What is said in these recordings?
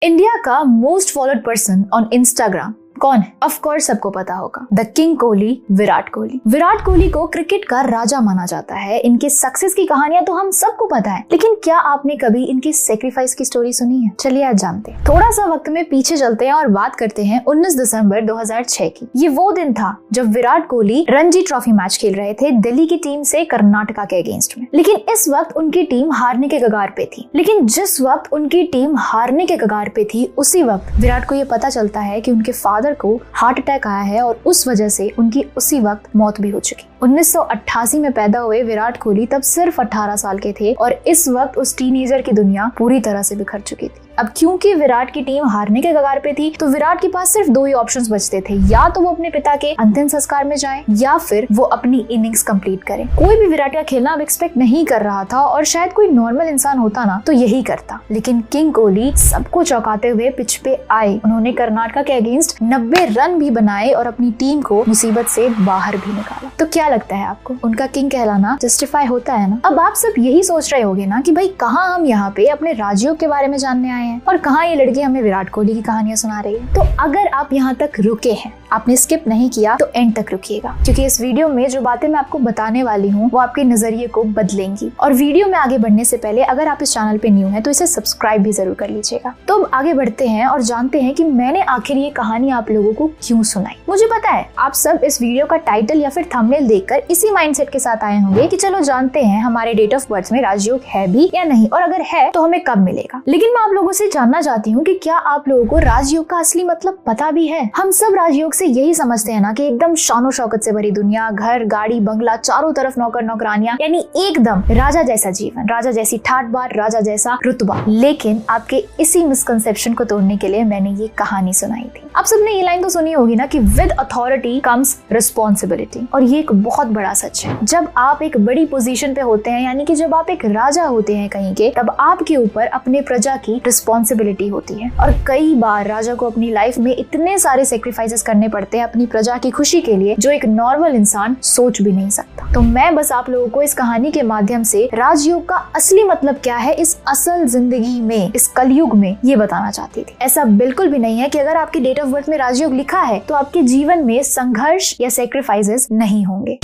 India का most followed person on Instagram कौन है? ऑफ कोर्स सबको पता होगा, द किंग कोहली, विराट कोहली। विराट कोहली को क्रिकेट का राजा माना जाता है। इनके सक्सेस की कहानियां तो हम सबको पता है, लेकिन क्या आपने कभी इनके सेक्रीफाइस की स्टोरी सुनी है? चलिए आज जानते हैं। थोड़ा सा वक्त में पीछे चलते हैं और बात करते हैं 19 दिसंबर 2006 की। ये वो दिन था जब विराट कोहली रणजी ट्रॉफी मैच खेल रहे थे दिल्ली की टीम से कर्नाटका के अगेंस्ट में। लेकिन इस वक्त उनकी टीम हारने के कगार पे थी। लेकिन जिस वक्त उनकी टीम हारने के कगार पे थी, उसी वक्त विराट को ये पता चलता है कि उनके फादर को हार्ट अटैक आया है और उस वजह से उनकी उसी वक्त मौत भी हो चुकी। 1988 में पैदा हुए विराट कोहली तब सिर्फ 18 साल के थे और इस वक्त उस टीनेजर की दुनिया पूरी तरह से बिखर चुकी थी। अब क्योंकि विराट की टीम हारने के कगार पे थी, तो विराट के पास सिर्फ दो ही ऑप्शंस बचते थे, या तो वो अपने पिता के अंतिम संस्कार में जाएं या फिर वो अपनी इनिंग्स कंप्लीट करें। कोई भी विराट का खेलना अब एक्सपेक्ट नहीं कर रहा था और शायद कोई नॉर्मल इंसान होता ना तो यही करता, लेकिन किंग कोहली सबको चौंकाते हुए पिच पे आए। उन्होंने कर्नाटका के अगेंस्ट 90 रन भी बनाए और अपनी टीम को मुसीबत से बाहर भी निकाला। तो क्या लगता है आपको, उनका किंग कहलाना जस्टिफाई होता है ना? अब आप सब यही सोच रहे होंगे ना कि भाई कहाँ हम यहाँ पे अपने राजयोग के बारे में जानने आए हैं और कहाँ ये लड़की हमें विराट कोहली की कहानियां सुना रही है। तो अगर आप यहाँ तक रुके हैं, आपने स्किप नहीं किया, तो एंड तक रुकिएगा, क्योंकि इस वीडियो में जो बातें मैं आपको बताने वाली हूँ वो आपके नजरिए को बदलेंगी। और वीडियो में आगे बढ़ने से पहले अगर आप इस चैनल पे न्यू हैं तो इसे सब्सक्राइब भी जरूर कर लीजिएगा। तो अब आगे बढ़ते हैं और जानते हैं कि मैंने आखिर ये कहानी आप लोगों को क्यों सुनाई। मुझे पता है आप सब इस वीडियो का टाइटल या फिर थंबनेल देखकर इसी माइंडसेट के साथ आए होंगे कि चलो जानते हैं हमारे डेट ऑफ बर्थ में राजयोग है भी या नहीं, और अगर है तो हमें कब मिलेगा। लेकिन मैं आप लोगों से जानना चाहती हूँ कि क्या आप लोगों को राजयोग का असली मतलब पता भी है? हम सब राजयोग से यही समझते हैं ना कि एकदम शानो शौकत से भरी दुनिया, घर गाड़ी बंगला, चारों तरफ नौकर नौकरानियां, यानी एकदम राजा जैसा जीवन, राजा जैसी ठाट बाट, राजा जैसा रुतबा। लेकिन आपके इसी मिसकंसेप्शन को तोड़ने के लिए मैंने ये कहानी सुनाई थी। आप सबने ये लाइन तो सुनी होगी ना कि विद अथॉरिटी कम्स रिस्पॉन्सिबिलिटी, और ये एक बहुत बड़ा सच है। जब आप एक बड़ी पोजीशन पे होते हैं, यानी कि जब आप एक राजा होते हैं कहीं के, तब आपके ऊपर अपने प्रजा की रिस्पॉन्सिबिलिटी होती है। और कई बार राजा को अपनी लाइफ में इतने सारे सेक्रीफाइसेस करने पड़ते हैं अपनी प्रजा की खुशी के लिए, जो एक नॉर्मल इंसान सोच भी नहीं सकता। तो मैं बस आप लोगों को इस कहानी के माध्यम से राजयोग का असली मतलब क्या है इस असल जिंदगी में, इस कलयुग में, ये बताना चाहती थी। ऐसा बिल्कुल भी नहीं है कि अगर आपकी डेट ऑफ बर्थ में राजयोग लिखा है तो आपके जीवन में संघर्ष या सेक्रीफाइसेस नहीं होंगे।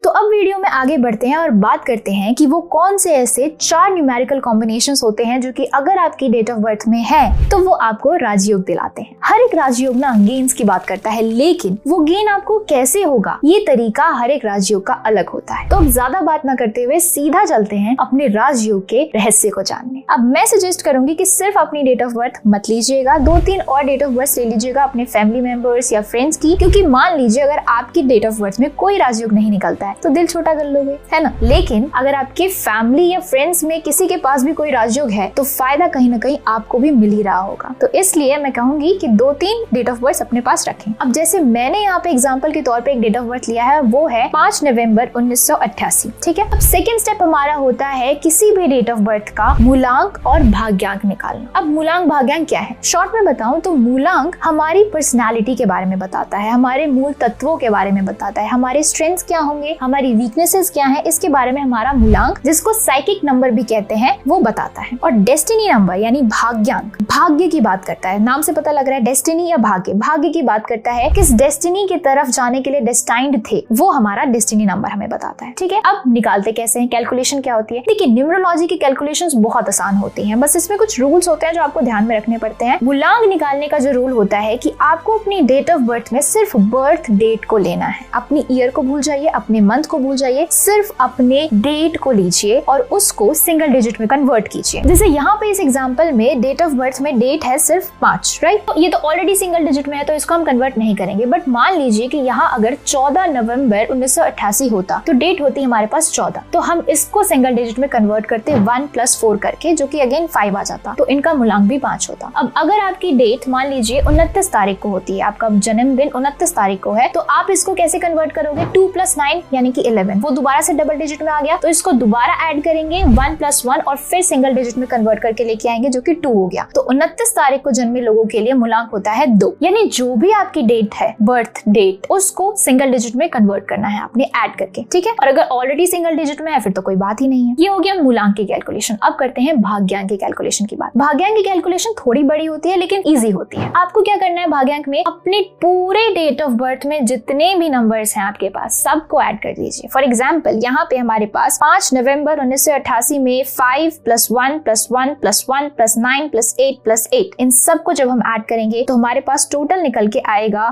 तो अब वीडियो में आगे बढ़ते हैं और बात करते हैं कि वो कौन से ऐसे 4 न्यूमेरिकल कॉम्बिनेशंस होते हैं जो कि अगर आपकी डेट ऑफ बर्थ में है तो वो आपको राजयोग दिलाते हैं। हर एक राजयोग ना गेन्स की बात करता है, लेकिन वो गेन आपको कैसे होगा ये तरीका हर एक राजयोग का अलग होता है। तो अब ज्यादा बात ना करते हुए सीधा चलते हैं अपने राजयोग के रहस्य को जानने। अब मैं सजेस्ट करूंगी कि सिर्फ अपनी डेट ऑफ बर्थ मत लीजिएगा, 2-3 और डेट ऑफ बर्थ ले लीजिएगा अपने फैमिली मेंबर्स या फ्रेंड्स की, क्योंकि मान लीजिए अगर आपकी डेट ऑफ बर्थ में कोई राजयोग नहीं निकलता है तो दिल छोटा कर लोगे, है ना? लेकिन अगर आपके फैमिली या फ्रेंड्स में किसी के पास भी कोई राजयोग है तो फायदा कहीं ना कहीं आपको भी मिल ही रहा होगा। तो इसलिए मैं कहूंगी कि 2-3 डेट ऑफ बर्थ अपने पास रखें। अब जैसे मैंने यहाँ पे एग्जांपल के तौर पे एक डेट ऑफ बर्थ लिया है, वो है 5 नवंबर 1988। ठीक है। अब सेकेंड स्टेप हमारा होता है किसी भी डेट ऑफ बर्थ का मूलांक और भाग्यांक निकालना। अब मूलांक भाग्यांक क्या है, शॉर्ट में बताऊं तो मूलांक हमारी पर्सनैलिटी के बारे में बताता है, हमारे मूल तत्वों के बारे में बताता है, हमारे स्ट्रेंथ्स क्या होंगे, हमारी वीकनेसेस क्या है, इसके बारे में हमारा मूलांक, जिसको साइकिक नंबर भी कहते हैं, वो बताता है। और डेस्टिनी नंबर यानी भाग्यांक भाग्य की बात करता है। नाम से पता लग रहा है डेस्टिनी या भाग्य, भाग्य की बात करता है, किस डेस्टिनी की तरफ जाने के लिए डेस्टाइन्ड थे, वो हमारा डेस्टिनी नंबर हमें बताता है। ठीक है। अब निकालते कैसे हैं, कैलकुलेशन क्या होती है? देखिए, न्यूमरोलॉजी की कैलकुलेशंस बहुत आसान होती हैं, बस इसमें कुछ रूल्स होते हैं जो आपको ध्यान में रखने पड़ते हैं। मूलांक निकालने का जो रूल होता है कि आपको अपनी डेट ऑफ बर्थ में सिर्फ बर्थ डेट को लेना है, अपनी ईयर को भूल जाइए, अपने मंथ को भूल जाइए, सिर्फ अपने डेट को लीजिए और उसको सिंगल डिजिट में कन्वर्ट कीजिए। जैसे यहाँ पे इस एग्जांपल में डेट ऑफ बर्थ में डेट है सिर्फ 5, राइट? तो ये तो ऑलरेडी सिंगल डिजिट में है तो इसको हम कन्वर्ट नहीं करेंगे। बट मान लीजिए कि यहाँ अगर 14 नवंबर 1988 होता तो डेट होती हमारे पास 14, तो हम इसको सिंगल डिजिट में कन्वर्ट करते 1 + 4 करके, जो कि अगेन 5 आ जाता, तो इनका मूलांक भी 5 होता। अब अगर आपकी डेट मान लीजिए 29 तारीख को होती है, आपका जन्मदिन 29 तारीख को है, तो आप इसको कैसे कन्वर्ट करोगे? 2 + 9 यानी कि 11, वो दोबारा से डबल डिजिट में आ गया, तो इसको दोबारा ऐड करेंगे 1 + 1 और फिर सिंगल डिजिट में कन्वर्ट करके लेके आएंगे जो कि 2 हो गया। तो 29 तारीख को जन्मे लोगों के लिए मूलांक होता है 2, यानी जो भी आपकी डेट है, बर्थ डेट, उसको सिंगल डिजिट में कन्वर्ट करना है आपने ऐड करके, ठीक है। और अगर ऑलरेडी सिंगल डिजिट में है फिर तो कोई बात ही नहीं है। ये हो गया मूलांक की कैलकुलेशन। अब करते हैं भाग्यांक की कैलकुलेशन की बात। भाग्यांक की कैलकुलेशन थोड़ी बड़ी होती है लेकिन इजी होती है। आपको क्या करना है भाग्यांक में, अपने पूरे डेट ऑफ बर्थ में जितने भी नंबर्स हैं आपके पास सबको ऐड कर दीजिए। फॉर एग्जाम्पल यहाँ पे हमारे पास 5 नवंबर 1988 में 5 + 1 + 1 + 1 + 9 + 8 + 8, इन सबको जब हम ऐड करेंगे तो हमारे पास टोटल निकल के आएगा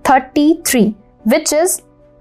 33, which is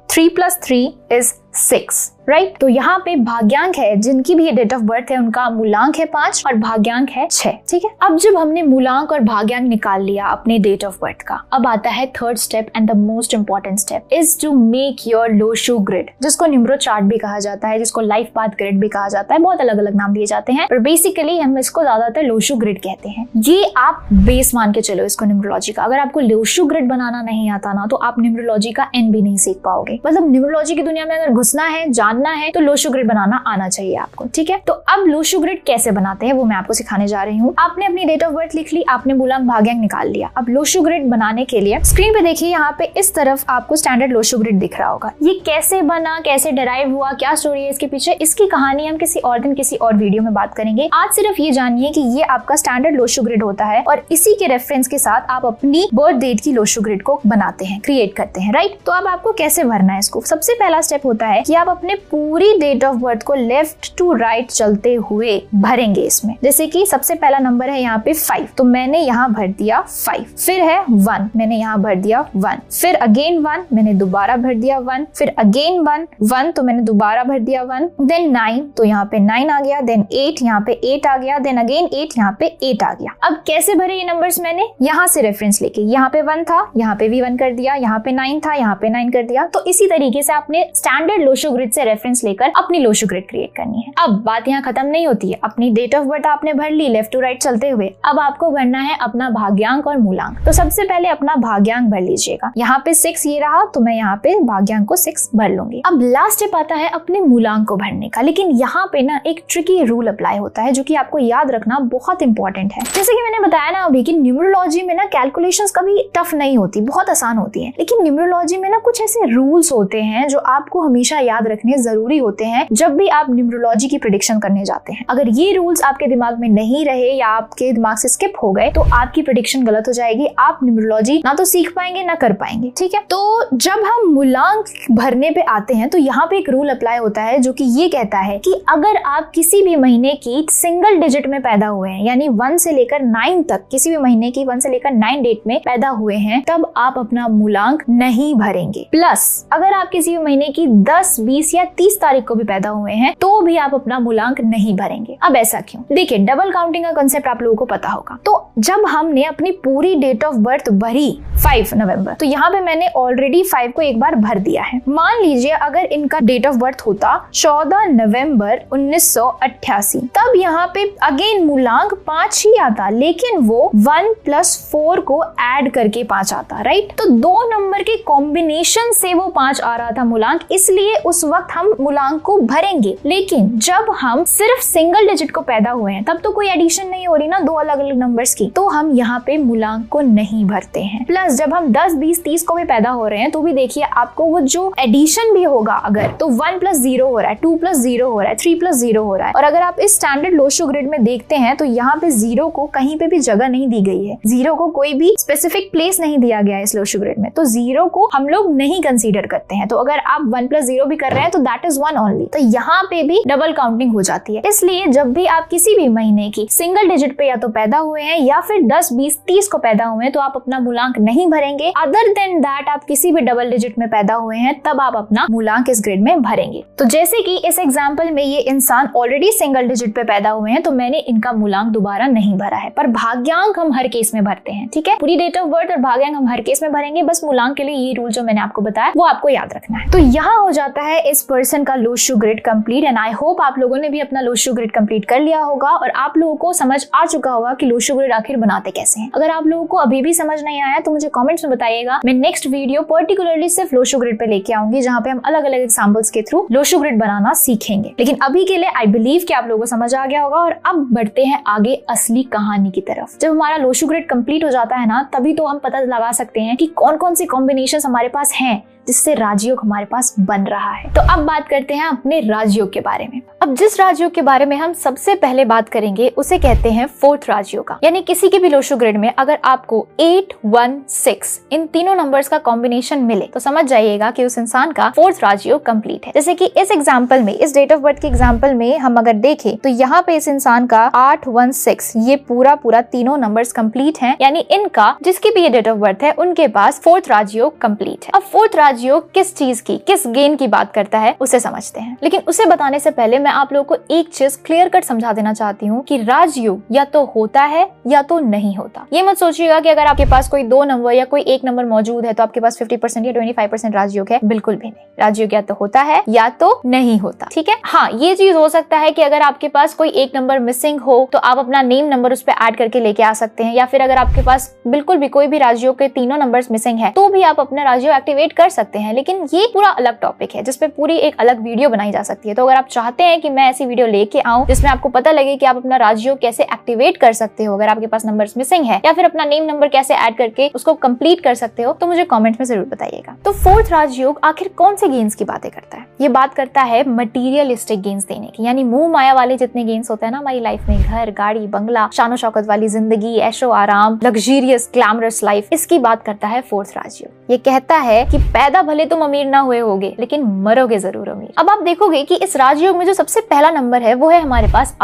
3 + 3 is 6, राइट। तो यहाँ पे भाग्यांक है, जिनकी भी डेट ऑफ बर्थ है उनका मूलांक है 5 और भाग्यांक है 6, ठीक है। अब जब हमने मूलांक और भाग्यांक निकाल लिया अपने डेट ऑफ बर्थ का, अब आता है third step and the most important step is to make your Lo Shu grid, जिसको निम्रो चार्ट भी कहा जाता है, जिसको लाइफ पाथ ग्रिड भी कहा जाता है, बहुत अलग अलग नाम दिए जाते हैं, पर बेसिकली हम इसको ज्यादातर लोशू ग्रिड कहते हैं। ये आप बेस मान के चलो इसको न्यूमरोलॉजी का। अगर आपको लोशू ग्रिड बनाना नहीं आता ना तो आप न्यूमरोलॉजी का एन भी नहीं सीख पाओगे। मतलब न्यूमरोलॉजी की दुनिया में अगर घुसना है, जानना है, तो लोशू ग्रिड बनाना आना चाहिए आपको, ठीक है। तो अब लोशू ग्रिड कैसे बनाते हैं वो मैं आपको सिखाने जा रही हूँ। आपने अपनी डेट ऑफ बर्थ लिख ली, आपने मूलांक भाग्यांक निकाल लिया। अब लोशू ग्रिड बनाने के लिए स्क्रीन पे देखिए, यहाँ पे इस तरफ आपको स्टैंडर्ड लोशू ग्रिड दिख रहा होगा। ये कैसे बना, कैसे डिराइव हुआ, क्या स्टोरी है इसके पीछे, इसकी कहानी हम किसी और दिन किसी और वीडियो में बात करेंगे। आज सिर्फ ये जानिए कि ये आपका स्टैंडर्ड लोशू ग्रिड होता है और इसी के रेफरेंस के साथ आप अपनी बर्थ डेट की लोशू ग्रिड को बनाते हैं, क्रिएट करते हैं, राइट। तो अब आपको कैसे भरना है इसको। सबसे पहला स्टेप होता है कि आप अपने पूरी डेट ऑफ बर्थ को लेफ्ट टू राइट चलते हुए भरेंगे इसमें। जैसे कि सबसे पहला नंबर है यहाँ पे 5, तो मैंने यहाँ भर दिया 5, फिर है 1, मैंने यहाँ भर दिया 1, फिर अगेन 1, मैंने दोबारा भर दिया 1, फिर अगेन 1, तो मैंने दोबारा भर दिया 1, देन 9, तो यहाँ पे 9 आ गया, देन 8, यहाँ पे 8 आ गया, देन अगेन 8, यहाँ पे 8 आ गया। अब कैसे भरे ये नंबर्स, मैंने यहाँ से रेफरेंस लेके, यहाँ पे 1 था, यहाँ पे भी 1 कर दिया, यहाँ पे 9 था, यहाँ पे 9 कर दिया। तो इसी तरीके से आपने स्टैंडर्ड लोशो ग्रिड से रेफरेंस लेकर अपनी लोशो ग्रिड क्रिएट करनी है। अब बात यहाँ खत्म नहीं होती है। अपनी डेट ऑफ बर्थ आपने भर ली लेफ्ट टू राइट चलते हुए, अब आपको भरना है अपना भाग्यांक और मूलांक। तो सबसे पहले अपना भाग्यांक भर लीजिएगा। यहाँ पे 6 ये रहा, तो मैं यहाँ पे भाग्यांक को 6 भर लूंगी। अब लास्ट स्टेप आता है अपने मूलांक को भरने का, लेकिन यहाँ पे ना एक ट्रिकी रूल अप्लाई होता है जो कि आपको याद रखना बहुत इंपॉर्टेंट है। जैसे कि मैंने बताया ना अभी कि न्यूमरोलॉजी में ना कैलकुलेशंस कभी टफ नहीं होती, बहुत आसान होती है, लेकिन न्यूमरोलॉजी में ना कुछ ऐसे रूल्स होते हैं जो आपको हमेशा याद रखने जरूरी होते हैं जब भी आप न्यूमरोलॉजी की प्रेडिक्शन करने जाते हैं। अगर ये रूल्स आपके दिमाग में नहीं रहे या आपके दिमाग से स्किप हो गए तो आपकी प्रेडिक्शन गलत हो जाएगी। आप न्यूमरोलॉजी ना तो सीख पाएंगे ना कर पाएंगे, ठीक है। तो जब हम मूलांक भरने पे आते हैं तो यहाँ पे एक रूल अप्लाई होता है जो कि ये कहता है कि अगर आप किसी भी महीने की सिंगल डिजिट में पैदा हुए हैं, यानी 1 से लेकर 9 तक, किसी भी महीने की 1 से लेकर 9 डेट में पैदा हुए हैं, तब आप अपना मूलांक नहीं भरेंगे। प्लस अगर आप किसी भी महीने की 10, 20 या 30 तारीख को भी पैदा हुए हैं तो भी आप अपना मूलांक नहीं भरेंगे। अब ऐसा क्यों? देखिए, डबल काउंटिंग का कांसेप्ट आप लोगों को पता होगा। तो जब हमने अपनी पूरी डेट ऑफ बर्थ भरी 5 नवंबर, तो यहाँ पे मैंने ऑलरेडी 5 को एक बार भर दिया है। मान लीजिए अगर इनका डेट ऑफ बर्थ होता 14 नवंबर 1988, तब यहाँ पे अगेन मूलांक 5 ही आता, लेकिन वो 1 + 4 को ऐड करके 5 आता, राइट। तो दो नंबर के कॉम्बिनेशन से वो 5 आ रहा था मूलांक, इसलिए उस वक्त हम मूलांक को भरेंगे। लेकिन जब हम सिर्फ सिंगल डिजिट को पैदा हुए हैं तब तो कोई एडिशन नहीं हो रही ना दो अलग अलग नंबर्स की, तो हम यहाँ पे मूलांक को नहीं भरते हैं। प्लस जब हम 10, 20, 30 को भी पैदा हो रहे हैं तो भी देखिए आपको वो जो एडिशन भी होगा अगर, तो 1 + 0 हो रहा है, 2 + 0 हो रहा है, 3 + 0 हो रहा है। और अगर आप इस स्टैंडर्ड लोशो ग्रिड में देखते हैं तो यहाँ पे 0 को कहीं पे भी जगह नहीं दी गई है, 0 को कोई भी स्पेसिफिक प्लेस नहीं दिया गया है इस लोशो ग्रिड में, तो 0 को हम लोग नहीं कंसीडर करते हैं। तो अगर आप 1 + 0 भी कर रहे हैं तो दैट इज 1 ओनली, तो यहाँ पे भी डबल काउंटिंग हो जाती है। इसलिए जब भी आप किसी भी महीने की सिंगल डिजिट पे या तो पैदा हुए हैं या फिर 10, 20, 30 को पैदा हुए हैं तो आप अपना मूलांक नहीं भरेंगे। अदर देन दैट आप किसी भी डबल डिजिट में पैदा हुए हैं तब आप अपना मूलांक इस ग्रिड में भरेंगे। तो जैसे कि इस एग्जांपल में ये इंसान ऑलरेडी सिंगल डिजिट पे पैदा हुए हैं तो मैंने इनका मूलांक दोबारा नहीं भरा है, पर भाग्यांक हम हर केस में भरते हैं, ठीक है। पूरी डेट ऑफ बर्थ और भाग्यांक हम हर केस में भरेंगे, बस मूलांक के लिए ये रूल जो मैंने आपको बताया वो आपको याद रखना है। तो यहाँ हो जाता है इस पर्सन का Lo Shu grid complete. And I hope आप लोगों ने भी अपना लोशु ग्रिड कंप्लीट कर लिया होगा और आप लोगों को समझ आ चुका होगा कि लोशु ग्रिड आखिर बनाते कैसे हैं। अगर आप लोगों को अभी भी समझ नहीं आया तो मुझे कमेंट्स में बताइएगा। मैं नेक्स्ट वीडियो पर्टिकुलरली सिर्फ लोशु ग्रिड पे लेके आऊंगी, जहाँ पे हम अलग अलग एग्जाम्पल्स के थ्रू लोशु ग्रिड बनाना सीखेंगे। लेकिन अभी के लिए आई बिलीव कि आप लोगों को समझ आ गया होगा और अब बढ़ते हैं आगे असली कहानी की तरफ। जब हमारा लोशु ग्रिड कंप्लीट हो जाता है ना, तभी तो हम पता लगा सकते हैं कि कौन कौन सी कॉम्बिनेशन हमारे पास हैं जिससे राजयोग हमारे पास बन रहा है। तो अब बात करते हैं अपने राजयोग के बारे में। अब जिस राजयोग के बारे में हम सबसे पहले बात करेंगे उसे कहते हैं फोर्थ राजयोग। यानी किसी के भी लोशु ग्रिड में अगर आपको 8, 1, 6 इन तीनों नंबर्स का कॉम्बिनेशन मिले तो समझ जाइएगा कि उस इंसान का फोर्थ राजयोग कंप्लीट है। जैसे कि इस एग्जाम्पल में, इस डेट ऑफ बर्थ के एग्जाम्पल में हम अगर देखें तो यहाँ पे इस इंसान का 8, 1, 6 ये पूरा तीनों नंबर्स कंप्लीट हैं। यानी इनका जिसकी भी ये डेट ऑफ बर्थ है उनके पास फोर्थ राजयोग कंप्लीट है। अब फोर्थ राजयोग किस चीज की, किस गेन की बात करता है उसे समझते हैं। लेकिन उसे बताने से पहले मैं आप लोगों को एक चीज क्लियर कट समझा देना चाहती हूँ कि राजयोग या तो होता है या तो नहीं होता। ये मत सोचिएगा कि अगर आपके पास कोई 2 नंबर या कोई 1 नंबर मौजूद है तो आपके पास 50% या 25% राजयोग है। बिल्कुल भी नहीं। राजयोग या तो होता है या तो नहीं होता। ठीक है। हाँ, ये चीज हो सकता है कि अगर आपके पास कोई 1 नंबर मिसिंग हो तो आप अपना नेम नंबर उस पर ऐड करके लेके आ सकते हैं, या फिर अगर आपके पास बिल्कुल भी कोई भी राजयोग के तीनों नंबर्स मिसिंग है तो भी आप अपना राजयोग एक्टिवेट कर सकते हैं। लेकिन ये पूरा अलग टॉपिक है जिसपे पूरी एक अलग वीडियो बनाई जा सकती है। तो अगर आप चाहते हैं कि मैं ऐसी वीडियो लेके आऊं जिसमें आपको पता लगे कि आप अपना राजयोग कैसे एक्टिवेट कर सकते हो अगर आपके पास नंबर्स मिसिंग है, या फिर अपना नेम नंबर कैसे ऐड करके उसको कंप्लीट कर सकते हो, तो मुझे कमेंट में जरूर बताइएगा। तो फोर्थ राजयोग आखिर कौन से गेन्स की बातें करता है? ये बात करता है मटीरियलिस्टिक गेन्स देने की, यानी मुंह माया वाले जितने गेन्स होते हैं ना हमारी लाइफ में, घर, गाड़ी, बंगला, शानो शौकत वाली जिंदगी, ऐशो आराम, लग्जरियस ग्लैमरस लाइफ, इसकी बात करता है फोर्थ राजयोग। ये कहता है कि पैदा भले तुम अमीर ना हुए होगे लेकिन मरोगे जरूर अमीर। अब आप देखोगे कि इस राजयोग में जो सबसे पहला नंबर है वो है हमारे पास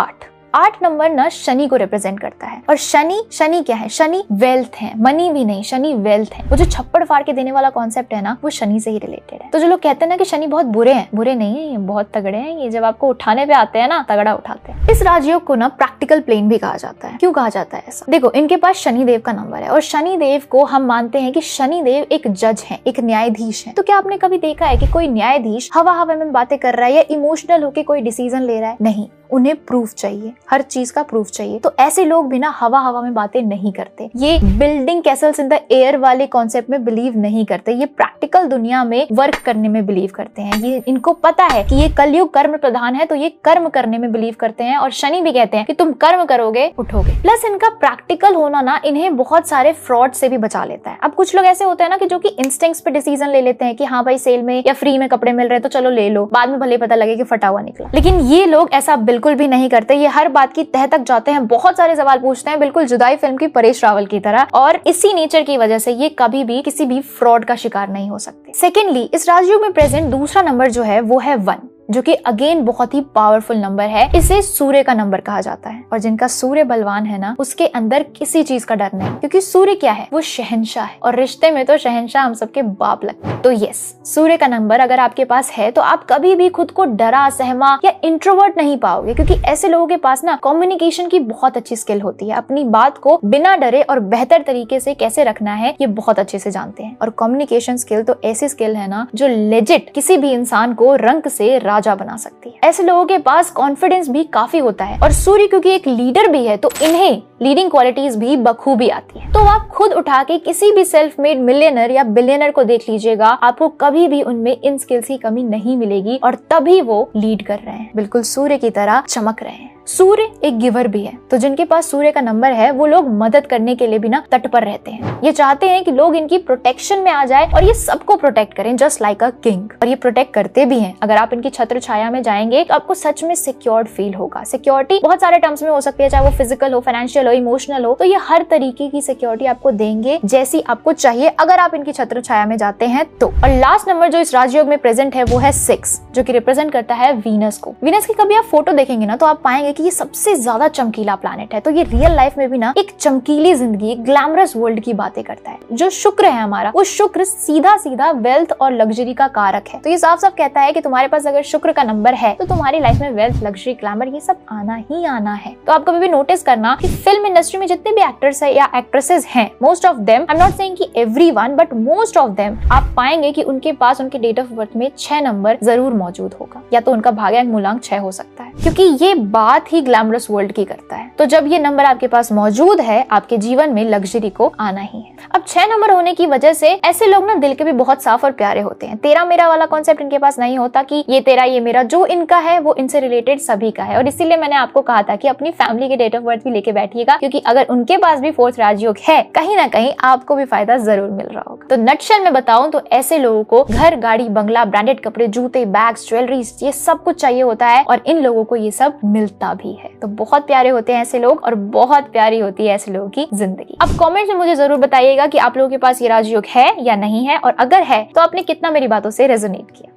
8 नंबर ना शनि को रिप्रेजेंट करता है। और शनि क्या है? शनि वेल्थ है, मनी भी नहीं, शनि वेल्थ है। वो जो छप्पड़ फाड़ के देने वाला कॉन्सेप्ट है ना, वो शनि से ही रिलेटेड है। तो जो लोग कहते हैं ना कि शनि बहुत बुरे हैं, बुरे नहीं है, ये बहुत तगड़े हैं। ये जब आपको उठाने पे आते हैं ना, तगड़ा उठाते हैं। इस राजयोग को ना प्रैक्टिकल प्लेन भी कहा जाता है। क्यों कहा जाता है ऐसा? देखो, इनके पास शनिदेव का नंबर है और शनिदेव को हम मानते हैं कि शनिदेव एक जज है, एक न्यायाधीश है। तो क्या आपने कभी देखा है कि कोई न्यायाधीश हवा में बातें कर रहा है या इमोशनल होकर कोई डिसीजन ले रहा है? नहीं, उन्हें प्रूफ चाहिए, हर चीज का प्रूफ चाहिए। तो ऐसे लोग भी ना हवा में बातें नहीं करते। ये building Castle's in the air वाले कॉन्सेप्ट में बिलीव नहीं करते। ये प्रैक्टिकल दुनिया में वर्क करने में बिलीव करते हैं। ये इनको पता है कि ये कलयुग कर्म प्रधान है, तो ये कर्म करने में बिलीव करते हैं। और शनि भी कहते हैं कि तुम कर्म करोगे उठोगे। प्लस इनका प्रैक्टिकल होना ना इन्हें बहुत सारे फ्रॉड से भी बचा लेता है। अब कुछ लोग ऐसे होते हैं ना कि जो कि इंस्टिंक्ट्स पे डिसीजन ले लेते हैं कि हाँ भाई सेल में या फ्री में कपड़े मिल रहे हैं तो चलो ले लो, बाद में भले पता लगे कि फटा हुआ निकला। लेकिन ये लोग ऐसा बिल्कुल भी नहीं करते। ये हर बात की तह तक जाते हैं, बहुत सारे सवाल पूछते हैं, बिल्कुल जुदाई फिल्म की परेश रावल की तरह। और इसी नेचर की वजह से ये कभी भी किसी भी फ्रॉड का शिकार नहीं हो सकते। सेकेंडली, इस राजयोग में प्रेजेंट दूसरा नंबर जो है वो है 1, जो कि अगेन बहुत ही पावरफुल नंबर है। इसे सूर्य का नंबर कहा जाता है। और जिनका सूर्य बलवान है ना, उसके अंदर किसी चीज का डर नहीं, क्योंकि सूर्य क्या है? वो शहंशाह है। और रिश्ते में तो शहंशाह हम सबके बाप लगते हैं। तो यस, सूर्य का नंबर अगर आपके पास है तो आप कभी भी खुद को डरा, सहमा या इंट्रोवर्ट नहीं पाओगे, क्योंकि ऐसे लोगों के पास ना कम्युनिकेशन की बहुत अच्छी स्किल होती है। अपनी बात को बिना डरे और बेहतर तरीके से कैसे रखना है ये बहुत अच्छे से जानते हैं। और कम्युनिकेशन स्किल तो ऐसी स्किल है ना जो लेजिट किसी भी इंसान को रंक से राजा बना सकती है। ऐसे लोगों के पास कॉन्फिडेंस भी काफी होता है। और सूर्य क्योंकि एक लीडर भी है तो इन्हें लीडिंग क्वालिटीज भी बखूबी आती है। तो आप खुद उठा के किसी भी सेल्फ मेड मिलियनर या बिलियनर को देख लीजिएगा, आपको कभी भी उनमें इन स्किल्स की कमी नहीं मिलेगी और तभी वो लीड कर रहे हैं, बिल्कुल सूर्य की तरह चमक रहे हैं। सूर्य एक गिवर भी है, तो जिनके पास सूर्य का नंबर है वो लोग मदद करने के लिए भी ना तत्पर रहते हैं। ये चाहते हैं कि लोग इनकी प्रोटेक्शन में आ जाए और ये सबको प्रोटेक्ट करें जस्ट लाइक अ किंग। और ये प्रोटेक्ट करते भी हैं। अगर आप इनकी छत्र छाया में जाएंगे तो आपको सच में सिक्योर्ड फील होगा। सिक्योरिटी बहुत सारे टर्म्स में हो सकती है, चाहे वो फिजिकल हो, फाइनेंशियल हो, इमोशनल हो। तो ये हर तरीके की सिक्योरिटी आपको देंगे जैसी आपको चाहिए अगर आप इनकी छत्र छाया में जाते हैं तो। और लास्ट नंबर जो इस राजयोग में प्रेजेंट है वो है 6, जो कि रिप्रेजेंट करता है वीनस को। वीनस की कभी आप फोटो देखेंगे ना तो आप पाएंगे कि ये सबसे ज्यादा चमकीला प्लैनेट है, तो ये रियल लाइफ में भी ना एक चमकीली जिंदगी, ग्लैमरस वर्ल्ड की बातें करता है। जो शुक्र है हमारा, वो शुक्र सीधा सीधा वेल्थ और लग्जरी का कारक है। तो ये साफ साफ कहता है कि तुम्हारे पास अगर शुक्र का नंबर है तो तुम्हारी लाइफ में वेल्थ, लग्जरी, ग्लैमर ये सब आना ही आना है। तो आप कभी भी नोटिस करना कि फिल्म इंडस्ट्री में जितने भी एक्टर्स है या एक्ट्रेसेस हैं, most of them, I am not saying कि everyone, but most of them, आप पाएंगे कि उनके पास उनके डेट ऑफ बर्थ में 6 नंबर जरूर मौजूद होगा, या तो उनका भाग्यांक मूलांक 6 हो सकता है, क्योंकि ये बात ही ग्लैमरस वर्ल्ड की करता है। तो जब ये नंबर आपके पास मौजूद है, आपके जीवन में लग्जरी को आना ही है। अब 6 नंबर होने की वजह से ऐसे लोग ना दिल के भी बहुत साफ और प्यारे होते हैं। तेरा मेरा वाला कॉन्सेप्ट इनके पास नहीं होता कि ये तेरा ये मेरा, जो इनका है वो इनसे रिलेटेड सभी का है। और इसीलिए मैंने आपको कहा था कि अपनी फैमिली के डेट ऑफ बर्थ भी लेके बैठिएगा, क्योंकि अगर उनके पास भी 4th राजयोग है, कहीं ना कहीं आपको भी फायदा जरूर मिल रहा होगा। तो नटशेल में बताऊं तो ऐसे लोगों को घर, गाड़ी, बंगला, ब्रांडेड कपड़े, जूते, बैग्स, ज्वेलरी, ये सब कुछ चाहिए होता है, और इन लोगों को ये सब मिलता भी है। तो बहुत प्यारे होते हैं ऐसे लोग, और बहुत प्यारी होती है ऐसे लोगों की जिंदगी। अब कमेंट में मुझे जरूर बताइएगा कि आप लोगों के पास ये राजयोग है या नहीं है, और अगर है तो आपने कितना मेरी बातों से रेजोनेट किया।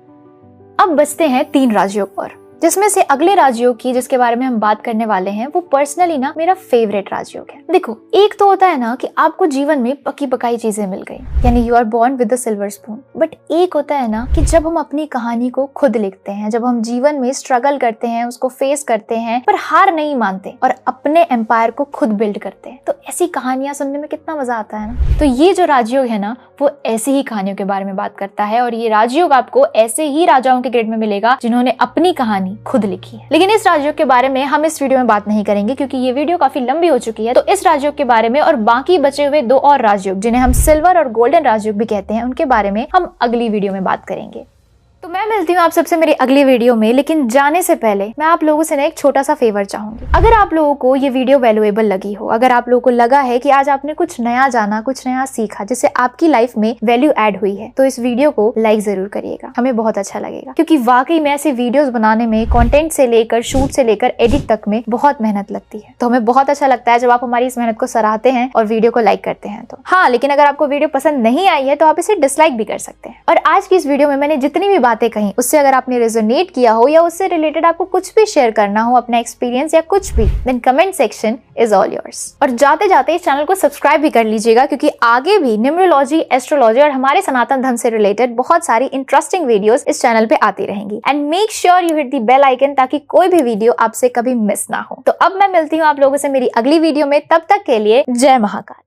अब बचते हैं 3 राजयोग और, जिसमें से अगले राजयोग की जिसके बारे में हम बात करने वाले हैं, वो पर्सनली ना मेरा फेवरेट राजयोग है। देखो, एक तो होता है ना कि आपको जीवन में पकी पकाई चीजें मिल गई, यानी you are born with the silver spoon. But एक होता है ना कि जब हम अपनी कहानी को खुद लिखते हैं, जब हम जीवन में स्ट्रगल करते हैं, उसको फेस करते हैं, पर हार नहीं मानते और अपने एम्पायर को खुद बिल्ड करते हैं, तो ऐसी कहानियां सुनने में कितना मजा आता है ना। तो ये जो राजयोग है ना, वो ऐसी ही कहानियों के बारे में बात करता है, और ये राजयोग आपको ऐसे ही राजाओं के ग्रेड में मिलेगा जिन्होंने अपनी कहानी खुद लिखी है। लेकिन इस राजयोग के बारे में हम इस वीडियो में बात नहीं करेंगे, क्योंकि ये वीडियो काफी लंबी हो चुकी है। तो इस राजयोग के बारे में और बाकी बचे हुए 2 और राजयोग, जिन्हें हम सिल्वर और गोल्डन राजयोग भी कहते हैं, उनके बारे में हम अगली वीडियो में बात करेंगे। तो मैं मिलती हूँ आप सबसे मेरी अगली वीडियो में, लेकिन जाने से पहले मैं आप लोगों से ना एक छोटा सा फेवर चाहूंगी। अगर आप लोगों को ये वीडियो वैल्यूएबल लगी हो, अगर आप लोगों को लगा है कि आज आपने कुछ नया जाना, कुछ नया सीखा, जिससे आपकी लाइफ में वैल्यू ऐड हुई है, तो इस वीडियो को लाइक जरूर करिएगा। हमें बहुत अच्छा लगेगा, क्योंकि वाकई में ऐसे वीडियोस बनाने में, कंटेंट से लेकर शूट से लेकर एडिट तक में बहुत मेहनत लगती है। तो हमें बहुत अच्छा लगता है जब आप हमारी इस मेहनत को सराहते हैं और वीडियो को लाइक करते हैं। तो हाँ, लेकिन अगर आपको वीडियो पसंद नहीं आई है तो आप इसे डिसलाइक भी कर सकते हैं। और आज की इस वीडियो में मैंने जितनी भी बातें कही, उससे अगर आपने रेजोनेट किया हो या उससे रिलेटेड आपको कुछ भी शेयर करना हो, अपना एक्सपीरियंस या कुछ भी, then comment section is all yours. और जाते जाते इस चैनल को सब्सक्राइब भी कर लीजिएगा, क्योंकि आगे भी न्यूमरोलॉजी, एस्ट्रोलॉजी और हमारे सनातन धर्म से रिलेटेड बहुत सारी इंटरेस्टिंग वीडियोस इस चैनल पे आती रहेंगी। And make sure you hit the bell icon, ताकि कोई भी वीडियो आपसे कभी मिस ना हो। तो अब मैं मिलती हूँ आप लोगों से मेरी अगली वीडियो में, तब तक के लिए जय महाकाल।